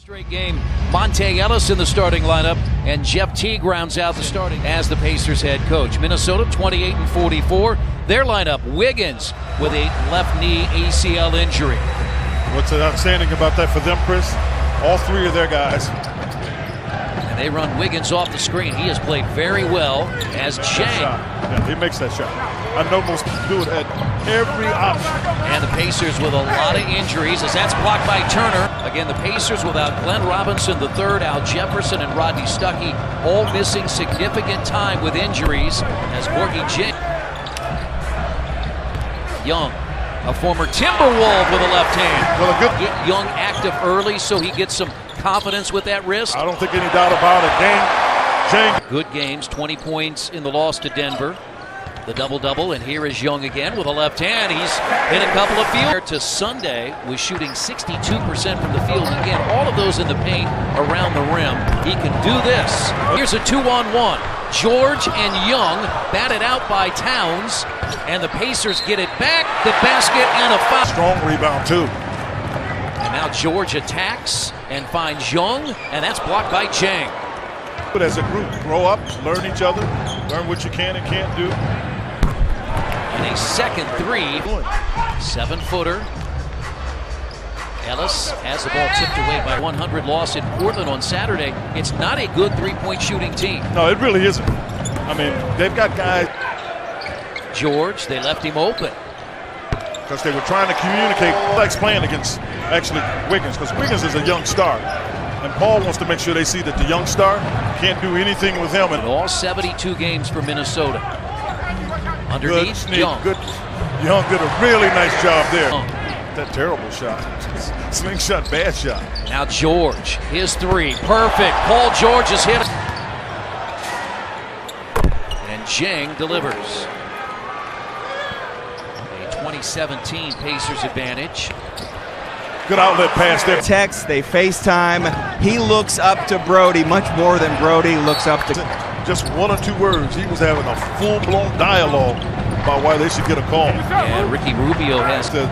Straight game, Monte Ellis in the starting lineup, and Jeff Teague rounds out the starting as the Pacers head coach. Minnesota 28-44. Their lineup, Wiggins with a left knee ACL injury. What's outstanding about that for them, Chris? All three of their guys. And they run Wiggins off the screen. He has played very well as Chang. Yeah, he makes that shot. I know most do it at every option. And the Pacers with a lot of injuries as that's blocked by Turner. Again, the Pacers without Glenn Robinson III, Al Jefferson, and Rodney Stuckey all missing significant time with injuries as Gorgie J. Young, a former Timberwolf with a left hand. Well, a good Get Young active early so he gets some confidence with that wrist. I don't think any doubt about it. Jang. Good games, 20 points in the loss to Denver. The double-double, and here is Young again with a left hand. He's hit a couple of field. To Sunday was shooting 62% from the field. Again, all of those in the paint around the rim. He can do this. Here's a 2-on-1. George and Young batted out by Towns, and the Pacers get it back. The basket and a foul. Strong rebound too. And now George attacks and finds Young, and that's blocked by Chang. But as a group, grow up, learn each other, learn what you can and can't do. And a second three, 7-footer. Ellis has the ball tipped away by 100 loss in Portland on Saturday. It's not a good three-point shooting team. No, it really isn't. I mean, they've got guys. George, they left him open. Because they were trying to communicate. Likes playing against, actually, Wiggins, because Wiggins is a young star. And Paul wants to make sure they see that the young star can't do anything with him. In all 72 games for Minnesota. Underneath, Young. Good. Young did a really nice job there. That terrible shot. Slingshot, bad shot. Now George, his three, perfect. Paul George is hit. And Jang delivers. A 2017 Pacers advantage. Good outlet pass there. Text, they FaceTime. He looks up to Brody much more than Brody looks up to. Just one or two words. He was having a full-blown dialogue about why they should get a call. And Ricky Rubio has the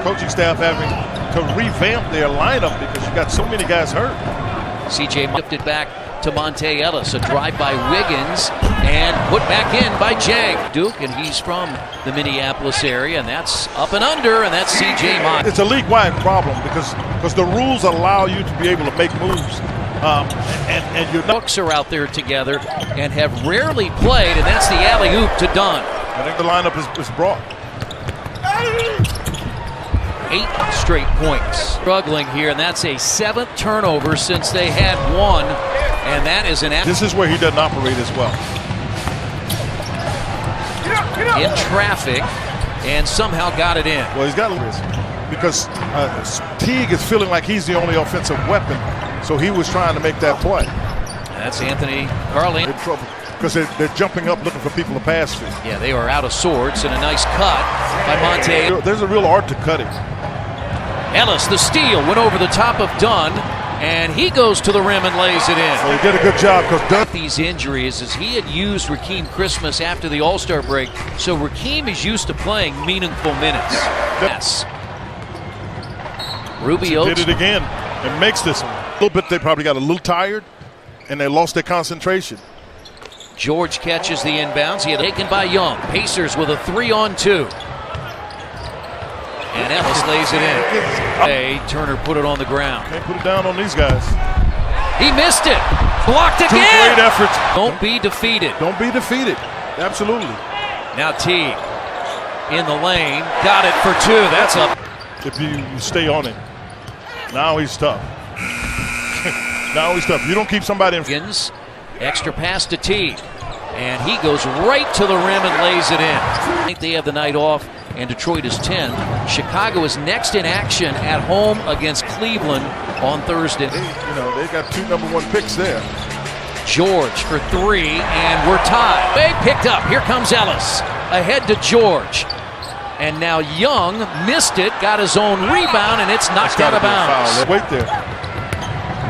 coaching staff having to revamp their lineup because you got so many guys hurt. CJ lifted back to Monte Ellis, a drive by Wiggins and put back in by Jang. Duke, and he's from the Minneapolis area, and that's up and under, and that's CJ Mott. It's a league-wide problem because the rules allow you to be able to make moves. And your Bucks are out there together and have rarely played, and that's the alley-oop to Dunn. I think the lineup is brought. 8 straight points. Struggling here, and that's a 7th turnover since they had one, and that is an... This is where he doesn't operate as well. In traffic, and somehow got it in. Well, he's got risk because Teague is feeling like he's the only offensive weapon, so he was trying to make that play. That's Anthony Carlin. In trouble because they're jumping up looking for people to pass to. Yeah, they are out of sorts, and a nice cut by Monte. There's a real art to cutting. Ellis, the steal, went over the top of Dunn, and he goes to the rim and lays it in. Well, he did a good job because Dunn. These injuries, as he had used Rakeem Christmas after the All-Star break, so Rakeem is used to playing meaningful minutes. Yes. Rubio did it again and makes this a little bit. They probably got a little tired, and they lost their concentration. George catches the inbounds. He had taken by Young. Pacers with a 3-on-2. And Ellis lays it in. Hey, Turner put it on the ground. Can't put it down on these guys. He missed it. Blocked again. Two great efforts. Don't be defeated. Don't be defeated. Absolutely. Now Teague in the lane. Got it for 2. That's up. If you stay on him. Now he's tough. Now he's tough. You don't keep somebody in. Extra pass to Teague. And he goes right to the rim and lays it in. I think they have the night off, and Detroit is 10. Chicago is next in action at home against Cleveland on Thursday. They got 2 #1 picks there. George for 3, and we're tied. They picked up. Here comes Ellis. Ahead to George. And now Young missed it, got his own rebound, and it's knocked out of bounds. Wait there.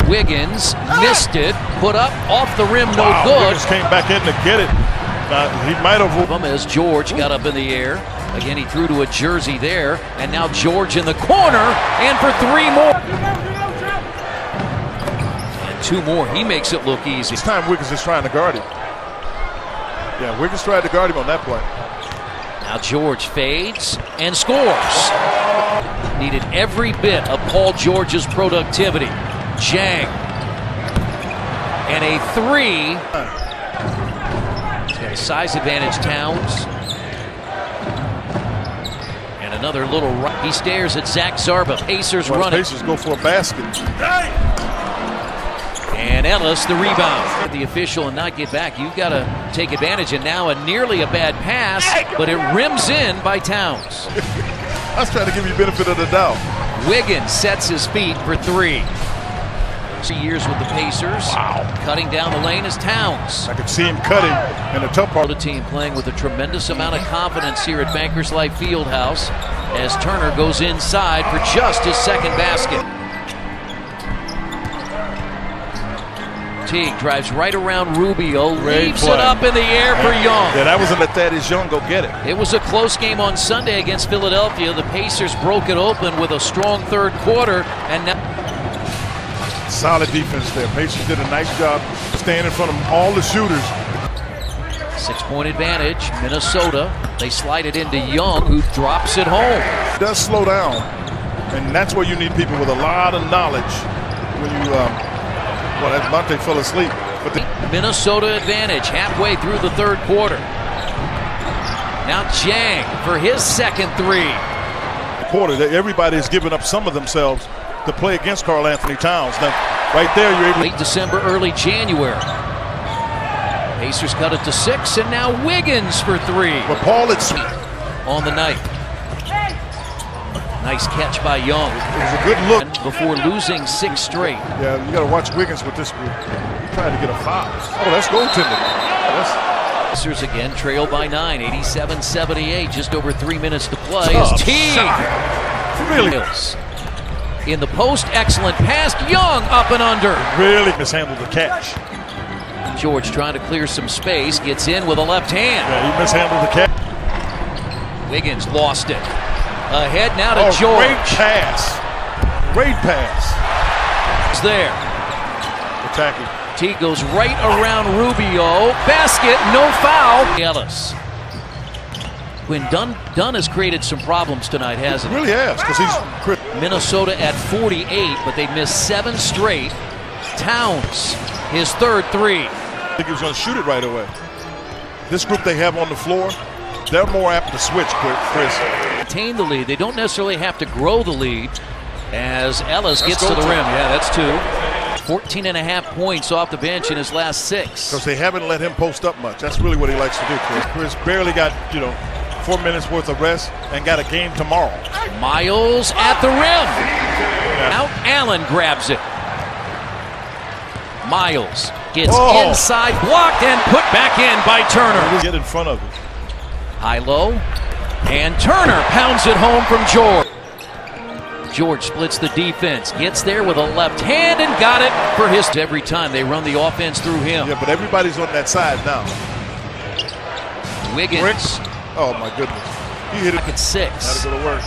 Wiggins missed it, put up off the rim, no good. Wiggins came back in to get it. He might have. As George got up in the air. Again, he threw to a jersey there, and now George in the corner, and for 3 more. 2 more. He makes it look easy. This time Wiggins is trying to guard him. Yeah, Wiggins tried to guard him on that play. Now George fades and scores. Needed every bit of Paul George's productivity. Jang. And a 3. He's got a size advantage, Towns. And another little right. He stares at Zach Zarba. Pacers running. Pacers go for a basket. And Ellis the rebound. The official and not get back. You've got to take advantage. And now nearly a bad pass, but it rims in by Towns. I was trying to give you benefit of the doubt. Wiggins sets his feet for 3. 2 years with the Pacers. Wow. Cutting down the lane is Towns. I could see him cutting in the tough part. The team playing with a tremendous amount of confidence here at Bankers Life Fieldhouse as Turner goes inside for just his second basket. Teague drives right around Rubio, leaves it up in the air for Young. Yeah, that wasn't let Thaddeus Young go get it. It was a close game on Sunday against Philadelphia. The Pacers broke it open with a strong third quarter, and now solid defense there. Pacers did a nice job staying in front of all the shooters. 6-point advantage, Minnesota. They slide it into Young, who drops it home. It does slow down, and that's where you need people with a lot of knowledge when you well, that Monte fell asleep. But Minnesota advantage halfway through the third quarter. Now Jang for his second 3. quarter, everybody is giving up some of themselves to play against Karl Anthony Towns. Now, right there, you're able. Late December, early January. Pacers cut it to 6, and now Wiggins for 3. But Paul, it's on the night. Nice catch by Young. It was a good look before losing 6 straight. Yeah, you got to watch Wiggins with this group. Trying to get a foul. Oh, that's goaltending. Pacers again trail by 9, 87-78. Just over 3 minutes to play. As Teague really in the post, excellent pass. Young up and under. Really mishandled the catch. George trying to clear some space, gets in with a left hand. Yeah, he mishandled the catch. Wiggins lost it. Ahead now to George. Great pass. Great pass. It's there. Attacking. T goes right around Rubio. Basket, no foul. Ellis. Quinn Dunn has created some problems tonight, hasn't he? Really has, because he's Minnesota at 48, but they missed 7 straight. Towns, his third 3. I think he was going to shoot it right away. This group they have on the floor, they're more apt to switch, Chris. Maintain the lead. They don't necessarily have to grow the lead as Ellis gets to the rim. Yeah, that's 2. 14.5 points off the bench in his last 6. Because they haven't let him post up much. That's really what he likes to do, Chris. Chris barely got, 4 minutes worth of rest and got a game tomorrow. Miles at the rim. Out, Allen grabs it. Miles gets inside, blocked, and put back in by Turner. Get in front of him. High-low, and Turner pounds it home from George. George splits the defense, gets there with a left hand and got it for his. Every time they run the offense through him. Yeah, but everybody's on that side now. Wiggins. Oh my goodness. He hit it at 6. Gotta go to work.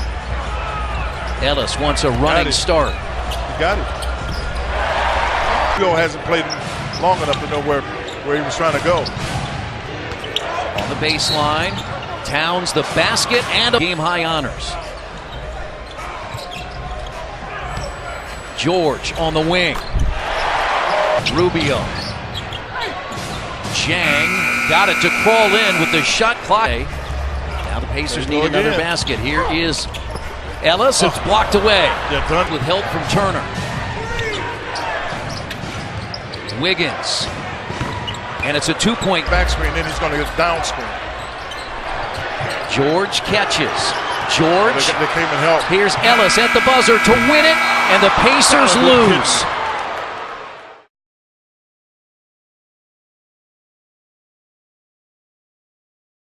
Ellis wants a running start. He got it. Rubio hasn't played long enough to know where he was trying to go. On the baseline, Towns the basket and a game-high honors. George on the wing. Rubio. Jang got it to crawl in with the shot clock. Now the Pacers need another basket. Here is Ellis. It's blocked away with help from Turner. Wiggins. And it's a 2-point back screen, then he's going to get down screen. George catches. George. They came and helped. Here's Ellis at the buzzer to win it, and the Pacers lose.